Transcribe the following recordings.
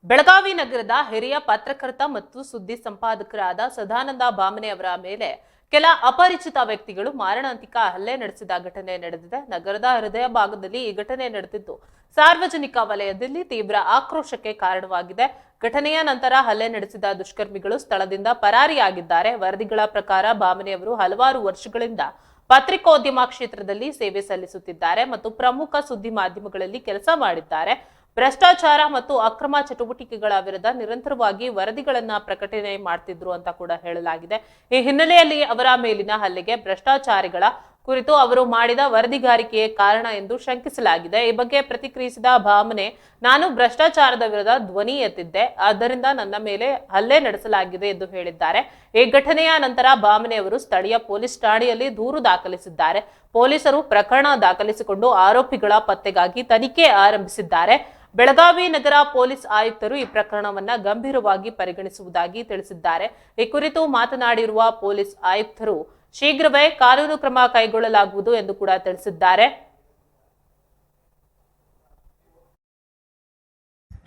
ಬೆಳಗಾವಿ ನಗರದ ಹಿರಿಯ ಪತ್ರಕರ್ತ ಮತ್ತು ಸುದ್ದಿ ಸಂಪಾದಕರಾದ ಸದಾನಂದ ಬಾಮನೆ ಅವರ ಮೇಲೆ ಕೆಲ ಅಪರಿಚಿತ ವ್ಯಕ್ತಿಗಳು ಮಾರಣಾಂತಿಕ ಹಲ್ಲೆ ನಡೆಸಿದ ಘಟನೆ ನಡೆದಿದೆ. ನಗರದ ಹೃದಯ ಭಾಗದಲ್ಲಿ ಈ ಘಟನೆ ನಡೆದಿದ್ದು ಸಾರ್ವಜನಿಕ ವಲಯದಲ್ಲಿ ತೀವ್ರ ಆಕ್ರೋಶಕ್ಕೆ ಕಾರಣವಾಗಿದೆ. ಘಟನೆಯ ನಂತರ ಹಲ್ಲೆ ನಡೆಸಿದ ದುಷ್ಕರ್ಮಿಗಳು ಸ್ಥಳದಿಂದ ಪರಾರಿಯಾಗಿದ್ದಾರೆ. ವರದಿಗಳ ಪ್ರಕಾರ ಬಾಮನೆ ಅವರು ಹಲವಾರು ವರ್ಷಗಳಿಂದ ಪತ್ರಿಕೋದ್ಯಮ ಕ್ಷೇತ್ರದಲ್ಲಿ ಸೇವೆ ಸಲ್ಲಿಸುತ್ತಿದ್ದಾರೆ ಮತ್ತು ಪ್ರಮುಖ ಸುದ್ದಿ ಮಾಧ್ಯಮಗಳಲ್ಲಿ ಕೆಲಸ ಮಾಡಿದ್ದಾರೆ. ಭ್ರಷ್ಟಾಚಾರ ಮತ್ತು ಅಕ್ರಮ ಚಟುವಟಿಕೆಗಳ ವಿರುದ್ಧ ನಿರಂತರವಾಗಿ ವರದಿಗಳನ್ನ ಪ್ರಕಟಣೆ ಮಾಡ್ತಿದ್ರು ಅಂತ ಕೂಡ ಹೇಳಲಾಗಿದೆ. ಈ ಹಿನ್ನೆಲೆಯಲ್ಲಿ ಅವರ ಮೇಲಿನ ಹಲ್ಲೆಗೆ ಭ್ರಷ್ಟಾಚಾರಿಗಳ ಕುರಿತು ಅವರು ಮಾಡಿದ ವರದಿಗಾರಿಕೆಯೇ ಕಾರಣ ಎಂದು ಶಂಕಿಸಲಾಗಿದೆ. ಈ ಬಗ್ಗೆ ಪ್ರತಿಕ್ರಿಯಿಸಿದ ಬಾಮನೆ, ನಾನು ಭ್ರಷ್ಟಾಚಾರದ ವಿರುದ್ಧ ಧ್ವನಿ ಎತ್ತಿದ್ದೆ, ಆದ್ದರಿಂದ ನನ್ನ ಮೇಲೆ ಹಲ್ಲೆ ನಡೆಸಲಾಗಿದೆ ಎಂದು ಹೇಳಿದ್ದಾರೆ. ಈ ಘಟನೆಯ ನಂತರ ಬಾಮನೆ ಅವರು ಸ್ಥಳೀಯ ಪೊಲೀಸ್ ಠಾಣೆಯಲ್ಲಿ ದೂರು ದಾಖಲಿಸಿದ್ದಾರೆ. ಪೊಲೀಸರು ಪ್ರಕರಣ ದಾಖಲಿಸಿಕೊಂಡು ಆರೋಪಿಗಳ ಪತ್ತೆಗಾಗಿ ತನಿಖೆ ಆರಂಭಿಸಿದ್ದಾರೆ. ಬೆಳಗಾವಿ ನಗರ ಪೊಲೀಸ್ ಆಯುಕ್ತರು ಈ ಪ್ರಕರಣವನ್ನ ಗಂಭೀರವಾಗಿ ಪರಿಗಣಿಸುವುದಾಗಿ ತಿಳಿಸಿದ್ದಾರೆ. ಈ ಕುರಿತು ಮಾತನಾಡಿರುವ ಪೊಲೀಸ್ ಆಯುಕ್ತರು ಶೀಘ್ರವೇ ಕಾನೂನು ಕ್ರಮ ಕೈಗೊಳ್ಳಲಾಗುವುದು ಎಂದು ಕೂಡ ತಿಳಿಸಿದ್ದಾರೆ.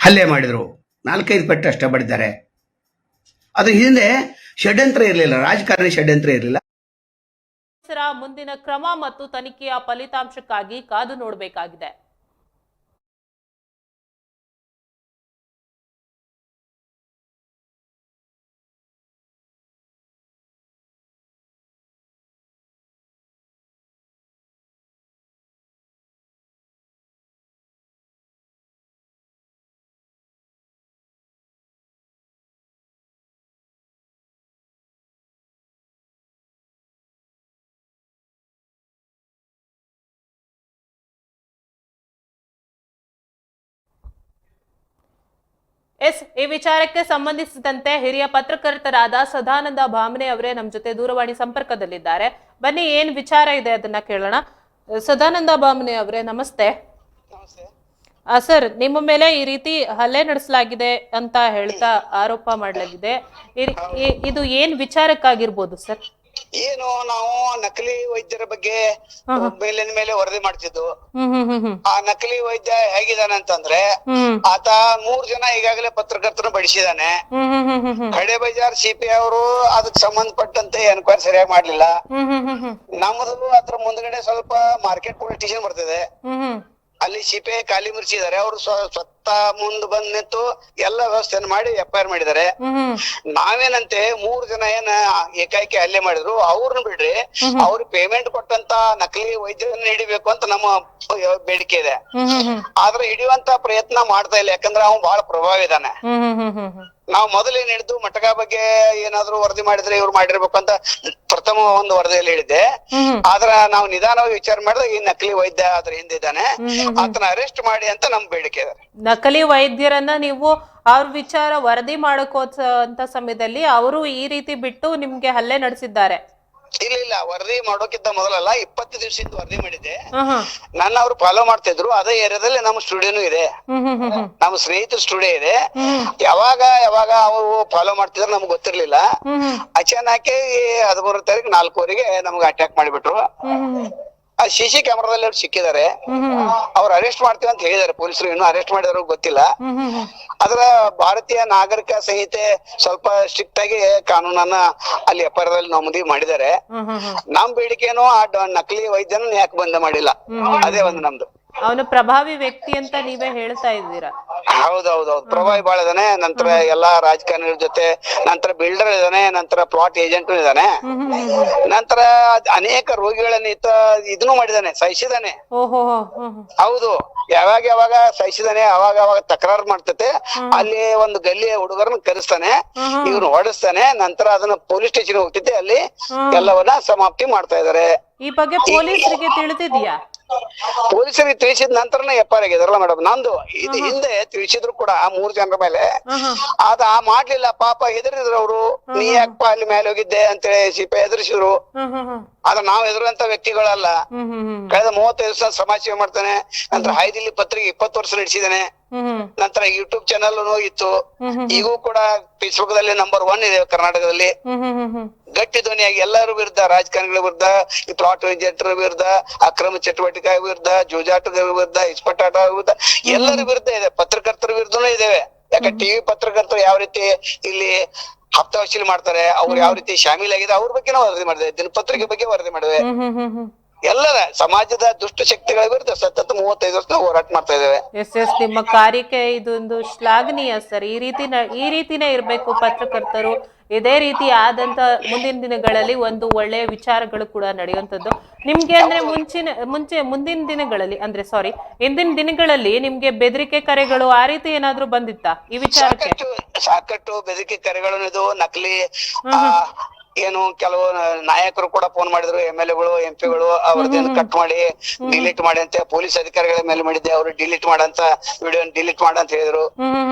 ಹಲ್ಲೆ ಮಾಡಿದ್ರು, 4-5 ಪೆಟ್ಟು ಅಷ್ಟೇ ಬಡಿದ್ದಾರೆ. ಅದ್ರ ಹಿಂದೆ ಷಡ್ಯಂತ್ರ ಇರಲಿಲ್ಲ, ರಾಜಕಾರಣಿ ಷಡ್ಯಂತ್ರ ಇರಲಿಲ್ಲ. ಮುಂದಿನ ಕ್ರಮ ಮತ್ತು ತನಿಖೆಯ ಫಲಿತಾಂಶಕ್ಕಾಗಿ ಕಾದು ನೋಡಬೇಕಾಗಿದೆ. ಈ ವಿಚಾರಕ್ಕೆ ಸಂಬಂಧಿಸಿದಂತೆ ಹಿರಿಯ ಪತ್ರಕರ್ತರಾದ ಸದಾನಂದ ಬಾಮನೆ ಅವರೇ ನಮ್ಮ ಜೊತೆ ದೂರವಾಣಿ ಸಂಪರ್ಕದಲ್ಲಿದ್ದಾರೆ. ಬನ್ನಿ, ಏನ್ ವಿಚಾರ ಇದೆ ಅದನ್ನ ಕೇಳೋಣ. ಸದಾನಂದ ಬಾಮನೆ ಅವರೇ, ನಮಸ್ತೆ. ಸರ್, ನಿಮ್ಮ ಮೇಲೆ ಈ ರೀತಿ ಹಲ್ಲೆ ನಡೆಸಲಾಗಿದೆ ಅಂತ ಹೇಳ್ತಾ ಆರೋಪ ಮಾಡಲಾಗಿದೆ. ಇದು ಏನ್ ವಿಚಾರಕ್ಕಾಗಿರ್ಬೋದು ಸರ್? ಏನು, ನಾವು ನಕಲಿ ವೈದ್ಯರ ಬಗ್ಗೆ ಮೇಲಿನ ಮೇಲೆ ವರದಿ ಮಾಡ್ತಿದ್ದು. ಆ ನಕಲಿ ವೈದ್ಯ ಹೇಗಿದ್ದಾನೆ ಅಂತಂದ್ರೆ, ಆತ 3 ಜನ ಈಗಾಗಲೇ ಪತ್ರಕರ್ತರು ಬಡಿಸಿದಾನೆ. ಖಡೆ ಬಜಾರ್ ಸಿಪಿ ಅವರು ಅದಕ್ಕೆ ಸಂಬಂಧಪಟ್ಟಂತೆ ಎನ್ಕ್ವೈರಿ ಸರಿಯಾಗಿ ಮಾಡ್ಲಿಲ್ಲ. ನಮ್ಮದು ಅದ್ರ ಮುಂದ್ಗಡೆ ಸ್ವಲ್ಪ ಮಾರ್ಕೆಟ್ ಪೊಲಿಟಿಷಿಯನ್ ಬರ್ತಿದೆ, ಅಲ್ಲಿ ಸಿಪಿ ಖಾಲಿ ಮುರಿಸಿದ್ದಾರೆ. ಅವರು ಸ್ವತಃ ಮುಂದ್ ಬಂದ್ ನಿಂತು ಎಲ್ಲ ವ್ಯವಸ್ಥೆಯನ್ನು ಮಾಡಿ FIR ಮಾಡಿದ್ದಾರೆ. ನಾವೇನಂತೆ 3 ಜನ ಏನ ಏಕಾಏಕಿ ಹಲ್ಲೆ ಮಾಡಿದ್ರು, ಅವ್ರನ್ನ ಬಿಡ್ರಿ, ಅವ್ರಿಗೆ ಪೇಮೆಂಟ್ ಕೊಟ್ಟಂತ ನಕಲಿ ವೈದ್ಯರನ್ನ ಹಿಡಿಬೇಕು ಅಂತ ನಮ್ಮ ಬೇಡಿಕೆ ಇದೆ. ಆದ್ರೆ ಹಿಡಿಯುವಂತ ಪ್ರಯತ್ನ ಮಾಡ್ತಾ ಇಲ್ಲ, ಯಾಕಂದ್ರೆ ಅವ್ನು ಬಹಳ ಪ್ರಭಾವ ಇದ್ದಾನೆ. ನಾವು ಮೊದಲೇನ್ ಹಿಡಿದು ಮಟಕ ಬಗ್ಗೆ ಏನಾದ್ರು ವರದಿ ಮಾಡಿದ್ರೆ ಇವ್ರು ಮಾಡಿರ್ಬೇಕು ಅಂತ ಪ್ರಥಮ ಒಂದು ವರದಿಯಲ್ಲಿ ಹೇಳಿದ್ದೆ. ಆದ್ರ ನಾವು ನಿಧಾನವಾಗಿ ವಿಚಾರ ಮಾಡಿದ್ರೆ ಈ ನಕಲಿ ವೈದ್ಯ ಅದ್ರ ಹಿಂದಿದ್ದಾನೆ, ಆತನ ಅರೆಸ್ಟ್ ಮಾಡಿ ಅಂತ ನಮ್ ಬೇಡಿಕೆ ಇದೆ. ನಕಲಿ ವೈದ್ಯರನ್ನ ನೀವು ಅವ್ರ ವಿಚಾರ ವರದಿ ಮಾಡಕೋಂತ ಸಮಯದಲ್ಲಿ ಅವರು ಈ ರೀತಿ ಬಿಟ್ಟು ನಿಮ್ಗೆ ಹಲ್ಲೆ ನಡೆಸಿದ್ದಾರೆ? ಇಲ್ಲ, ವರದಿ ಮಾಡೋಕ್ಕಿಂತ ಮೊದಲಲ್ಲ, 20 ದಿವಸದಿಂದ ವರದಿ ಮಾಡಿದ್ದೆ. ನನ್ನ ಅವ್ರು ಫಾಲೋ ಮಾಡ್ತಿದ್ರು. ಅದೇ ಏರಿಯಾದಲ್ಲಿ ನಮ್ಮ ಸ್ಟುಡಿಯೋನು ಇದೆ, ನಮ್ಮ ಸ್ನೇಹಿತರ ಸ್ಟುಡಿಯೋ ಇದೆ. ಯಾವಾಗ ಅವರು ಫಾಲೋ ಮಾಡ್ತಿದ್ರು ನಮ್ಗೆ ಗೊತ್ತಿರ್ಲಿಲ್ಲ. ಅಚಾನಕ್ 13 ತಾರೀಕು 4:00 ನಮ್ಗೆ ಅಟ್ಯಾಕ್ ಮಾಡಿಬಿಟ್ರು. ಆ CC ಕ್ಯಾಮ್ರಾದಲ್ಲಿ ಅವ್ರು ಸಿಕ್ಕಿದ್ದಾರೆ. ಅವ್ರು ಅರೆಸ್ಟ್ ಮಾಡ್ತೀವಿ ಅಂತ ಹೇಳಿದಾರೆ ಪೊಲೀಸರು, ಇನ್ನೂ ಅರೆಸ್ಟ್ ಮಾಡಿದಾರ ಗೊತ್ತಿಲ್ಲ. ಅದ್ರ ಭಾರತೀಯ ನಾಗರಿಕ ಸಂಹಿತೆ ಸ್ವಲ್ಪ ಸ್ಟ್ರಿಕ್ಟ್ ಆಗಿ ಕಾನೂನನ್ನ ಅಲ್ಲಿ FIR ಅಲ್ಲಿ ನಮೂದಿ ಮಾಡಿದ್ದಾರೆ. ನಮ್ ಬೇಡಿಕೆನೂ ಆ ನಕಲಿ ವೈದ್ಯನ ಯಾಕೆ ಬಂದ್ ಮಾಡಿಲ್ಲ, ಅದೇ ಒಂದು ನಮ್ದು. ಅವನು ಪ್ರಭಾವಿ ವ್ಯಕ್ತಿ ಅಂತ ನೀವೇ ಹೇಳ್ತಾ ಇದ್ದೀರಾ? ಹೌದೌದೌದು, ಪ್ರಭಾವಿ ಬಾಳ ಇದಾನೆ. ನಂತರ ಎಲ್ಲಾ ರಾಜಕಾರಣಿಗಳ ಜೊತೆ, ನಂತರ ಬಿಲ್ಡರ್ ಇದಾನೆ, ನಂತರ ಪ್ಲಾಟ್ ಏಜೆಂಟ್ ಇದಾನೆ, ನಂತರ ಅನೇಕ ರೋಗಿಗಳನ್ನ ಇದನ್ನು ಮಾಡಿದಾನೆ, ಸಹಿಸಿದಾನೆ. ಹೌದು, ಯಾವಾಗ ಸಹಿಸಿದಾನೆ, ಅವಾಗ ತಕರಾರು ಮಾಡ್ತತೆ. ಅಲ್ಲಿ ಒಂದು ಗಲ್ಲಿಯ ಹುಡುಗರನ್ನ ಕರೆಸ್ತಾನೆ, ಇವ್ನು ಹೊಡಿಸ್ತಾನೆ, ನಂತರ ಅದನ್ನ ಪೊಲೀಸ್ ಸ್ಟೇಷನ್ ಹೋಗ್ತೈತೆ, ಅಲ್ಲಿ ಎಲ್ಲವನ್ನ ಸಮಾಪ್ತಿ ಮಾಡ್ತಾ ಇದಾರೆ. ಈ ಬಗ್ಗೆ ಪೊಲೀಸರಿಗೆ ತಿಳಿದಿದ್ಯಾ? ಪೊಲೀಸರಿಗೆ ತಿಳಿಸಿದ ನಂತರನೇ FIR ಆಗಿದಾರಲ್ಲ ಮೇಡಮ್. ನಂದು ಇದು ಹಿಂದೆ ತಿಳಿಸಿದ್ರು ಕೂಡ 3 ಜನರ ಮೇಲೆ ಅದ ಮಾಡ್ಲಿಲ್ಲ. ಪಾಪ ಹೆದರಿದ್ರು ಅವರು, ನೀ ಯಾಕಪ್ಪ ಅಲ್ಲಿ ಮೇಲೆ ಹೋಗಿದ್ದೆ ಅಂತೇಳಿ ಸಿಪಿ ಹೆದರಿಸಿದ್ರು. ಆದ್ರೆ ನಾವ್ ಹೆದರುವಂತ ವ್ಯಕ್ತಿಗಳಲ್ಲ. ಕಳೆದ 35 ವರ್ಷ ಸಮಾಜ ಸೇವೆ ಮಾಡ್ತಾನೆ. ನಂತರ ಹೈದಿಲ್ಲಿ ಪತ್ರಿಕೆ 20 ವರ್ಷ ನಡೆಸಿದಾನೆ. ನಂತರ ಯೂಟ್ಯೂಬ್ ಚಾನಲ್ ಇತ್ತು, ಈಗೂ ಕೂಡ ಫೇಸ್ಬುಕ್ ದಲ್ಲಿ ನಂಬರ್ 1 ಇದೆ ಕರ್ನಾಟಕದಲ್ಲಿ. ಗಟ್ಟಿ ಧ್ವನಿಯಾಗಿ ಎಲ್ಲರ ವಿರುದ್ಧ, ರಾಜಕಾರಣಿಗಳ ವಿರುದ್ಧ, ಈ ಪ್ಲಾಟ್ ಏಜೆಂಟರ ವಿರುದ್ಧ, ಅಕ್ರಮ ಚಟುವಟಿಕೆ ವಿರುದ್ಧ, ಜೂಜಾಟದ ವಿರುದ್ಧ, ಇಸ್ಪಟಾಟ ವಿರುದ್ಧ, ಎಲ್ಲರ ವಿರುದ್ಧ ಇದೆ. ಪತ್ರಕರ್ತರ ವಿರುದ್ಧನೂ ಇದ್ದೇವೆ. ಯಾಕೆ ಟಿವಿ ಪತ್ರಕರ್ತರು ಯಾವ ರೀತಿ ಇಲ್ಲಿ ಹಪ್ತ ವಸೂಲಿ ಮಾಡ್ತಾರೆ, ಅವ್ರು ಯಾವ ರೀತಿ ಶಾಮೀಲಾಗಿದೆ ಅವ್ರ ಬಗ್ಗೆ ನಾವು ವರದಿ ಮಾಡಿದ್ದೇವೆ, ದಿನಪತ್ರಿಕೆ ಬಗ್ಗೆ ವರದಿ ಮಾಡಿದ್ದೇವೆ. ಎಲ್ಲರ ಸಮಾಜದ ದುಷ್ಟ ಶಕ್ತಿಗಳ ವಿರುದ್ಧ ಸತತ 35 ವರ್ಷ ಹೋರಾಟ ಮಾಡ್ತಾ ಇದ್ದೇವೆ. ಎಸ್ ನಿಮ್ಮ ಕಾರ್ಯಕ್ಕೆ ಇದೊಂದು ಶ್ಲಾಘನೀಯ ಸರ್. ಈ ರೀತಿನೇ ಇರ್ಬೇಕು ಪತ್ರಕರ್ತರು. ಇದೇ ರೀತಿ ಆದಂತ ಮುಂದಿನ ದಿನಗಳಲ್ಲಿ ಒಂದು ಒಳ್ಳೆಯ ವಿಚಾರಗಳು ಕೂಡ ನಡೆಯುವಂಥದ್ದು ನಿಮ್ಗೆ. ಅಂದ್ರೆ ಮುಂದಿನ ದಿನಗಳಲ್ಲಿ ಇಂದಿನ ದಿನಗಳಲ್ಲಿ ನಿಮ್ಗೆ ಬೆದರಿಕೆ ಕರೆಗಳು ಆ ರೀತಿ ಏನಾದ್ರು ಬಂದಿತ್ತಾ ಈ ವಿಚಾರಕ್ಕೆ? ಸಾಕಷ್ಟು ಬೆದರಿಕೆ ಕರೆಗಳು, ನಕಲಿ ಏನು ಕೆಲವು ನಾಯಕರು ಕೂಡ ಫೋನ್ ಮಾಡಿದ್ರು, MLA ಗಳು MP ಗಳು ಅವ್ರದ್ದೇನು ಕಟ್ ಮಾಡಿ ಡಿಲೀಟ್ ಮಾಡಿ ಅಂತ ಪೊಲೀಸ್ ಅಧಿಕಾರಿಗಳ ಮೇಲೆ ಮಾಡಿದ್ದೆ, ಅವರು ಡಿಲೀಟ್ ಮಾಡಂತ ವಿಡಿಯೋ ಡಿಲೀಟ್ ಮಾಡಂತ ಹೇಳಿದ್ರು.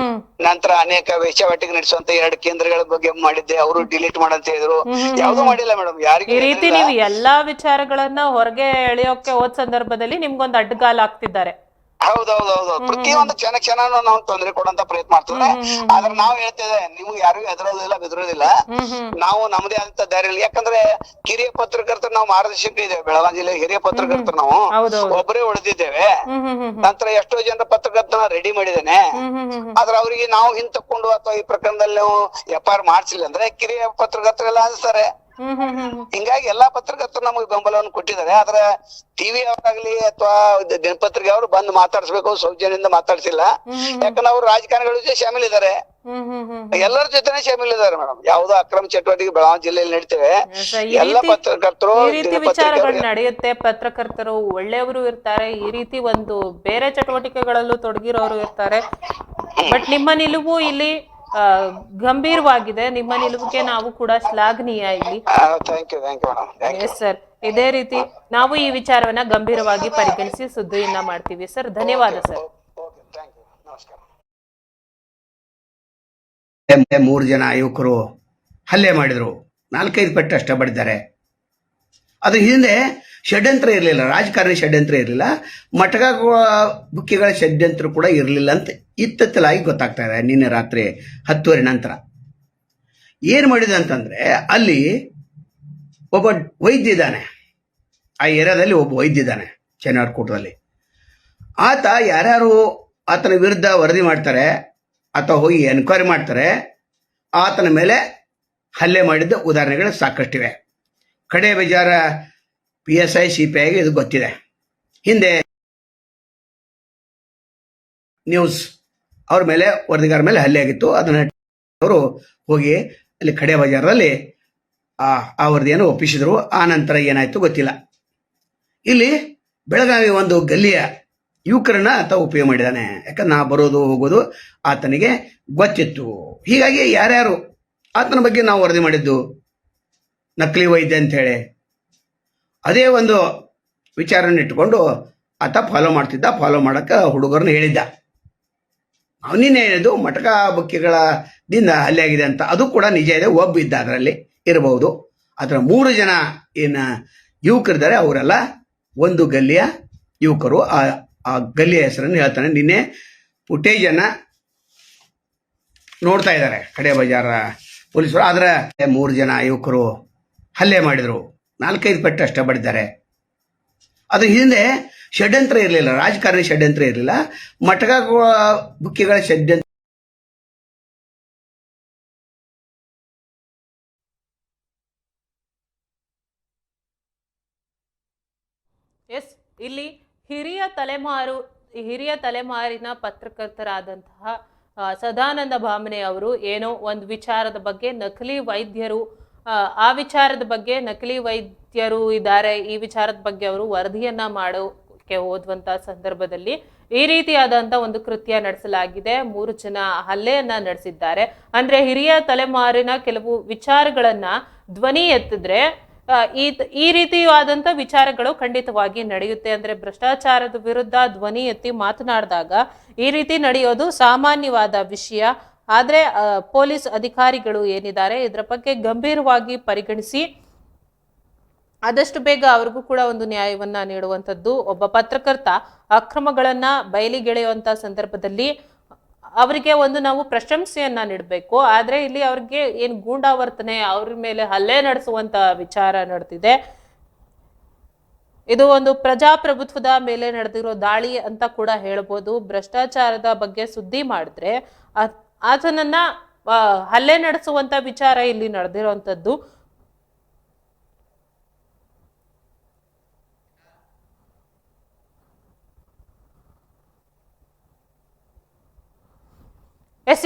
ನಂತರ ಅನೇಕ ವೇಶ್ಯಾವಾಟಿಕೆ ನಡೆಸುವಂತ 2 ಕೇಂದ್ರಗಳ ಬಗ್ಗೆ ಮಾಡಿದ್ದೆ, ಅವರು ಡಿಲೀಟ್ ಮಾಡಂತ ಹೇಳಿದ್ರು. ಯಾವ್ದು ಮಾಡಿಲ್ಲ ಮೇಡಮ್. ಯಾರಿಗೂ ಈ ರೀತಿ ನೀವು ಎಲ್ಲಾ ವಿಚಾರಗಳನ್ನ ಹೊರಗೆ ಎಳೆಯೋಕೆ ಹೋದ ಸಂದರ್ಭದಲ್ಲಿ ನಿಮ್ಗೊಂದು ಅಡ್ಡಗಾಲ ಆಗ್ತಿದ್ದಾರೆ. ಹೌದೌದೌದು. ಪ್ರತಿಯೊಂದು ಕ್ಷಣನೂ ನಾವು ತೊಂದರೆ ಕೊಡಂತ ಪ್ರಯತ್ನ ಮಾಡ್ತಿದ್ರೆ, ಆದ್ರೆ ನಾವು ಹೇಳ್ತೇವೆ ನಿಮ್ಗೆ ಯಾರಿಗೂ ಹೆದರೋದಿಲ್ಲ ಬೆದರೋದಿಲ್ಲ. ನಾವು ನಮ್ದೇ ಆದಂತ ದಾರಿಯಲ್ಲಿ, ಯಾಕಂದ್ರೆ ಹಿರಿಯ ಪತ್ರಕರ್ತರು ನಾವು ಮಾರ್ಗದರ್ಶಕ ಇದ್ದೇವೆ. ಬೆಳಗಾವಿ ಜಿಲ್ಲೆ ಹಿರಿಯ ಪತ್ರಕರ್ತರು ನಾವು ಒಬ್ಬರೇ ಉಳಿದಿದ್ದೇವೆ. ನಂತರ ಎಷ್ಟೋ ಜನರ ಪತ್ರಕರ್ತನ ರೆಡಿ ಮಾಡಿದ್ದೇನೆ. ಆದ್ರೆ ಅವರಿಗೆ ನಾವು ಹಿಂತಕೊಂಡು ಅಥವಾ ಈ ಪ್ರಕರಣದಲ್ಲಿ ನಾವು FIR ಮಾಡ್ಸಿಲ್ಲ ಅಂದ್ರೆ ಕಿರಿಯ ಪತ್ರಕರ್ತರೆಲ್ಲ ಅನಿಸ್ತಾರೆ. ಹಿಂಗಾಗಿ ಎಲ್ಲಾ ಪತ್ರಕರ್ತರು ನಮಗೆ ಬೆಂಬಲವನ್ನು ಕೊಟ್ಟಿದ್ದಾರೆ. ಆದ್ರೆ ಟಿವಿ ಅವರಾಗ್ಲಿ ಅಥವಾ ದಿನಪತ್ರಿಕೆ ಅವರು ಬಂದು ಮಾತಾಡ್ಸ್ಬೇಕು, ಸೌಜನ್ಯದಿಂದ ಮಾತಾಡ್ಸಿಲ್ಲ. ಯಾಕಂದ್ರೆ ಅವ್ರು ರಾಜಕಾರಣಿಗಳ ಜೊತೆ ಶಾಮೀಲಿದ್ದಾರೆ, ಎಲ್ಲರ ಜೊತೆನೆ ಶಾಮೀಲಿದ್ದಾರೆ ಮೇಡಮ್. ಯಾವ್ದೋ ಅಕ್ರಮ ಚಟುವಟಿಕೆ ಬೆಳಗಾವಿ ಜಿಲ್ಲೆಯಲ್ಲಿ ನಡೀತೇವೆ. ಎಲ್ಲ ಪತ್ರಕರ್ತರು ಈ ರೀತಿ ವಿಚಾರಗಳು ನಡೆಯುತ್ತೆ. ಪತ್ರಕರ್ತರು ಒಳ್ಳೆಯವರು ಇರ್ತಾರೆ, ಈ ರೀತಿ ಒಂದು ಬೇರೆ ಚಟುವಟಿಕೆಗಳಲ್ಲೂ ತೊಡಗಿರೋರು ಇರ್ತಾರೆ. ಬಟ್ ನಿಮ್ಮ ನಿಲುವು ಇಲ್ಲಿ ಗಂಭೀರವಾಗಿದೆ. ನಿಮ್ಮ ನಿಲುವಿಗೆ ನಾವು ಕೂಡ ಶ್ಲಾಘನೀಯ ಇಲ್ಲಿ. ಎಸ್ ಸರ್, ಇದೇ ರೀತಿ ನಾವು ಈ ವಿಚಾರವನ್ನ ಗಂಭೀರವಾಗಿ ಪರಿಗಣಿಸಿ ಸುದ್ದಿಯನ್ನ ಮಾಡ್ತೀವಿ ಸರ್. ಧನ್ಯವಾದ ಸರ್. 3 ಜನ ಯುವಕರು ಹಲ್ಲೆ ಮಾಡಿದ್ರು, 4-5 ಪೆಟ್ಟು ಅಷ್ಟೇ ಬಡಿದ್ದಾರೆ. ಅದ್ರ ಹಿಂದೆ ಷಡ್ಯಂತ್ರ ಇರಲಿಲ್ಲ, ರಾಜಕಾರಣಿ ಷಡ್ಯಂತ್ರ ಇರಲಿಲ್ಲ, ಮಟಕ ಬುಕ್ಕಿಗಳ ಷಡ್ಯಂತ್ರ ಕೂಡ ಇರಲಿಲ್ಲ ಅಂತ ಇತ್ತಲಾಗಿ ಗೊತ್ತಾಗ್ತಾ ಇದೆ. ನಿನ್ನೆ ರಾತ್ರಿ 10:30 ನಂತರ ಏನು ಮಾಡಿದೆ ಅಂತಂದ್ರೆ, ಅಲ್ಲಿ ಒಬ್ಬ ವೈದ್ಯ ಇದ್ದಾನೆ, ಆ ಏರಿಯಾದಲ್ಲಿ ಒಬ್ಬ ವೈದ್ಯ ಇದ್ದಾನೆ ಚನ್ನರ್ಕೋಟದಲ್ಲಿ. ಆತ ಯಾರ್ಯಾರು ಆತನ ವಿರುದ್ಧ ವರದಿ ಮಾಡ್ತಾರೆ ಅಥವಾ ಹೋಗಿ ಎನ್ಕ್ವೈರಿ ಮಾಡ್ತಾರೆ, ಆತನ ಮೇಲೆ ಹಲ್ಲೆ ಮಾಡಿದ್ದ ಉದಾಹರಣೆಗಳು ಸಾಕಷ್ಟಿವೆ. ಕಡೆ ಬಜಾರ PSI CPIಗೆ ಇದು ಗೊತ್ತಿದೆ. ಹಿಂದೆ ನ್ಯೂಸ್ ಅವ್ರ ಮೇಲೆ, ವರದಿಗಾರ ಮೇಲೆ ಹಲ್ಲೆ ಆಗಿತ್ತು. ಅದನ್ನ ಅವರು ಹೋಗಿ ಅಲ್ಲಿ ಕಡೆ ಬಜಾರದಲ್ಲಿ ಆ ವರದಿಯನ್ನು ಒಪ್ಪಿಸಿದ್ರು. ಆ ನಂತರ ಏನಾಯ್ತು ಗೊತ್ತಿಲ್ಲ. ಇಲ್ಲಿ ಬೆಳಗಾವಿ ಒಂದು ಗಲ್ಲಿಯ ಯುವಕರನ್ನ ಆತ ಉಪಯೋಗ ಮಾಡಿದ್ದಾನೆ. ಯಾಕಂದ್ರೆ ನಾ ಬರೋದು ಹೋಗೋದು ಆತನಿಗೆ ಗೊತ್ತಿತ್ತು. ಹೀಗಾಗಿ ಯಾರ್ಯಾರು ಆತನ ಬಗ್ಗೆ ನಾವು ವರದಿ ಮಾಡಿದ್ದು ನಕಲಿ ವೈದ್ಯ ಅಂತ ಹೇಳಿ, ಅದೇ ಒಂದು ವಿಚಾರನ ಇಟ್ಕೊಂಡು ಆತ ಫಾಲೋ ಮಾಡ್ತಿದ್ದ. ಫಾಲೋ ಮಾಡಕ್ಕೆ ಹುಡುಗರನ್ನ ಹೇಳಿದ್ದ. ಅವನಿನ್ನೇ ಹೇಳಿದ್ದು ಮಟಕ ಬುಕ್ಕಿಗಳ ದಿಂದ ಹಲ್ಲೆ ಆಗಿದೆ ಅಂತ. ಅದು ಕೂಡ ನಿಜ ಇದೆ, ಒಬ್ಬ ಇದ್ದ ಅದರಲ್ಲಿ ಇರಬಹುದು. ಅದರ 3 ಜನ ಏನು ಯುವಕರಿದ್ದಾರೆ ಅವರೆಲ್ಲ ಒಂದು ಗಲ್ಲಿಯ ಯುವಕರು. ಆ ಗಲ್ಲಿಯ ಹೆಸರನ್ನು ಹೇಳ್ತಾನೆ. ನಿನ್ನೆ ಫುಟೇಜನ್ನು ನೋಡ್ತಾ ಇದ್ದಾರೆ ಕಡೆ ಬಜಾರ ಪೊಲೀಸರು. ಆದ್ರೆ 3 ಜನ ಯುವಕರು ಹಲ್ಲೆ ಮಾಡಿದ್ರು, 4-5 ಪೆಟ್ಟು ಅಷ್ಟೇ ಬಡಿದ್ದಾರೆ. ಅದ್ರ ಹಿಂದೆ ಷಡ್ಯಂತ್ರ ಇರಲಿಲ್ಲ, ರಾಜಕಾರಣಿ ಷಡ್ಯಂತ್ರ ಇರಲಿಲ್ಲ, ಮಟಕ ಬುಕ್ಕಿಗಳ ಷಡ್ಯಂತ್ರ. ಎಸ್, ಇಲ್ಲಿ ಹಿರಿಯ ತಲೆಮಾರಿನ ಪತ್ರಕರ್ತರಾದಂತಹ ಸದಾನಂದ ಭಾಮನೆ ಅವರು ಏನೋ ಒಂದು ವಿಚಾರದ ಬಗ್ಗೆ ನಕಲಿ ವೈದ್ಯರು, ಆ ವಿಚಾರದ ಬಗ್ಗೆ ನಕಲಿ ವೈದ್ಯರು ಇದ್ದಾರೆ, ಈ ವಿಚಾರದ ಬಗ್ಗೆ ಅವರು ವರದಿಯನ್ನ ಮಾಡೋಕೆ ಹೋದಂತ ಸಂದರ್ಭದಲ್ಲಿ ಈ ರೀತಿಯಾದಂತ ಒಂದು ಕೃತ್ಯ ನಡೆಸಲಾಗಿದೆ. 3 ಜನ ಹಲ್ಲೆಯನ್ನ ನಡೆಸಿದ್ದಾರೆ. ಅಂದ್ರೆ ಹಿರಿಯ ತಲೆಮಾರಿನ ಕೆಲವು ವಿಚಾರಗಳನ್ನ ಧ್ವನಿ ಎತ್ತಿದ್ರೆ ಈ ರೀತಿಯಾದಂತ ವಿಚಾರಗಳು ಖಂಡಿತವಾಗಿ ನಡೆಯುತ್ತೆ. ಅಂದ್ರೆ ಭ್ರಷ್ಟಾಚಾರದ ವಿರುದ್ಧ ಧ್ವನಿ ಎತ್ತಿ ಮಾತನಾಡಿದಾಗ ಈ ರೀತಿ ನಡೆಯೋದು ಸಾಮಾನ್ಯವಾದ ವಿಷಯ. ಆದ್ರೆ ಪೊಲೀಸ್ ಅಧಿಕಾರಿಗಳು ಏನಿದ್ದಾರೆ ಇದರ ಬಗ್ಗೆ ಗಂಭೀರವಾಗಿ ಪರಿಗಣಿಸಿ ಆದಷ್ಟು ಬೇಗ ಅವ್ರಿಗೂ ಕೂಡ ಒಂದು ನ್ಯಾಯವನ್ನ ನೀಡುವಂಥದ್ದು. ಒಬ್ಬ ಪತ್ರಕರ್ತ ಅಕ್ರಮಗಳನ್ನ ಬಯಲಿಗೆಳೆಯುವಂತ ಸಂದರ್ಭದಲ್ಲಿ ಅವರಿಗೆ ಒಂದು ನಾವು ಪ್ರಶಂಸೆಯನ್ನ ನೀಡಬೇಕು. ಆದ್ರೆ ಇಲ್ಲಿ ಅವ್ರಿಗೆ ಏನ್ ಗೂಂಡಾವರ್ತನೆ, ಅವ್ರ ಮೇಲೆ ಹಲ್ಲೆ ನಡೆಸುವಂತ ವಿಚಾರ ನಡೆದಿದೆ. ಇದು ಒಂದು ಪ್ರಜಾಪ್ರಭುತ್ವದ ಮೇಲೆ ನಡೆದಿರೋ ದಾಳಿ ಅಂತ ಕೂಡ ಹೇಳ್ಬೋದು. ಭ್ರಷ್ಟಾಚಾರದ ಬಗ್ಗೆ ಸುದ್ದಿ ಮಾಡಿದ್ರೆ ಆತನನ್ನ ಹಲ್ಲೆ ನಡೆಸುವಂತ ವಿಚಾರ ಇಲ್ಲಿ ನಡೆದಿರುವಂತದ್ದು.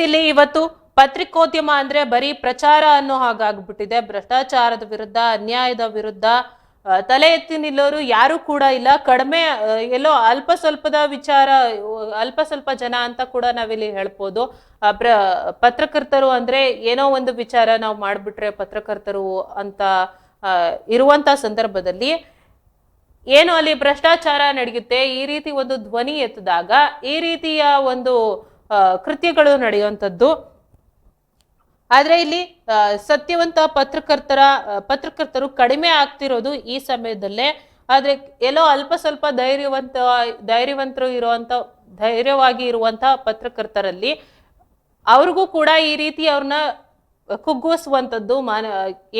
ಇಲ್ಲಿ ಇವತ್ತು ಪತ್ರಿಕೋದ್ಯಮ ಅಂದ್ರೆ ಬರೀ ಪ್ರಚಾರ ಅನ್ನೋ ಹಾಗಾಗ್ಬಿಟ್ಟಿದೆ. ಭ್ರಷ್ಟಾಚಾರದ ವಿರುದ್ಧ, ಅನ್ಯಾಯದ ವಿರುದ್ಧ ತಲೆ ಎತ್ತಿ ನಿಲ್ಲೋರು ಯಾರು ಕೂಡ ಇಲ್ಲ. ಕಡಿಮೆ ಎಲ್ಲೋ ಅಲ್ಪ ಸ್ವಲ್ಪದ ವಿಚಾರ, ಅಲ್ಪ ಸ್ವಲ್ಪ ಜನ ಅಂತ ಕೂಡ ನಾವಿಲ್ಲಿ ಹೇಳ್ಬೋದು. ಪತ್ರಕರ್ತರು ಅಂದ್ರೆ ಏನೋ ಒಂದು ವಿಚಾರ ನಾವು ಮಾಡ್ಬಿಟ್ರೆ ಪತ್ರಕರ್ತರು ಅಂತ ಇರುವಂತ ಸಂದರ್ಭದಲ್ಲಿ ಏನು ಅಲ್ಲಿ ಭ್ರಷ್ಟಾಚಾರ ನಡೆಯುತ್ತೆ. ಈ ರೀತಿ ಒಂದು ಧ್ವನಿ ಎತ್ತಿದಾಗ ಈ ರೀತಿಯ ಒಂದು ಕೃತ್ಯಗಳು ನಡೆಯುವಂಥದ್ದು. ಆದ್ರೆ ಇಲ್ಲಿ ಸತ್ಯವಂತ ಪತ್ರಕರ್ತರು ಕಡಿಮೆ ಆಗ್ತಿರೋದು ಈ ಸಮಯದಲ್ಲೇ. ಆದ್ರೆ ಎಲ್ಲೋ ಅಲ್ಪ ಸ್ವಲ್ಪ ಧೈರ್ಯವಂತರು ಧೈರ್ಯವಾಗಿ ಇರುವಂತ ಪತ್ರಕರ್ತರಲ್ಲಿ ಅವ್ರಿಗೂ ಕೂಡ ಈ ರೀತಿ ಅವ್ರನ್ನ ಕುಗ್ಗಿಸುವಂಥದ್ದು,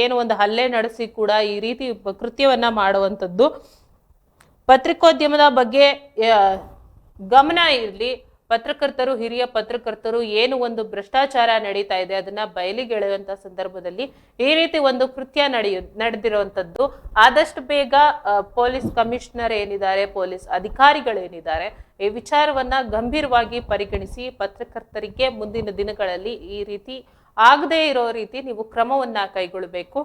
ಏನು ಒಂದು ಹಲ್ಲೆ ನಡೆಸಿ ಕೂಡ ಈ ರೀತಿ ಕೃತ್ಯವನ್ನ ಮಾಡುವಂಥದ್ದು. ಪತ್ರಿಕೋದ್ಯಮದ ಬಗ್ಗೆ ಗಮನ ಇರಲಿ. ಪತ್ರಕರ್ತರು, ಹಿರಿಯ ಪತ್ರಕರ್ತರು ಏನು ಒಂದು ಭ್ರಷ್ಟಾಚಾರ ನಡೀತಾ ಇದೆ ಅದನ್ನ ಬಯಲಿಗೆಳೆಯುವಂತ ಸಂದರ್ಭದಲ್ಲಿ ಈ ರೀತಿ ಒಂದು ಕೃತ್ಯ ನಡೆದಿರುವಂತದ್ದು. ಆದಷ್ಟು ಬೇಗ ಪೊಲೀಸ್ ಕಮಿಷನರ್ ಏನಿದ್ದಾರೆ, ಪೊಲೀಸ್ ಅಧಿಕಾರಿಗಳೇನಿದ್ದಾರೆ, ಈ ವಿಚಾರವನ್ನ ಗಂಭೀರವಾಗಿ ಪರಿಗಣಿಸಿ ಪತ್ರಕರ್ತರಿಗೆ ಮುಂದಿನ ದಿನಗಳಲ್ಲಿ ಈ ರೀತಿ ಆಗದೇ ಇರೋ ರೀತಿ ನೀವು ಕ್ರಮವನ್ನ ಕೈಗೊಳ್ಳಬೇಕು.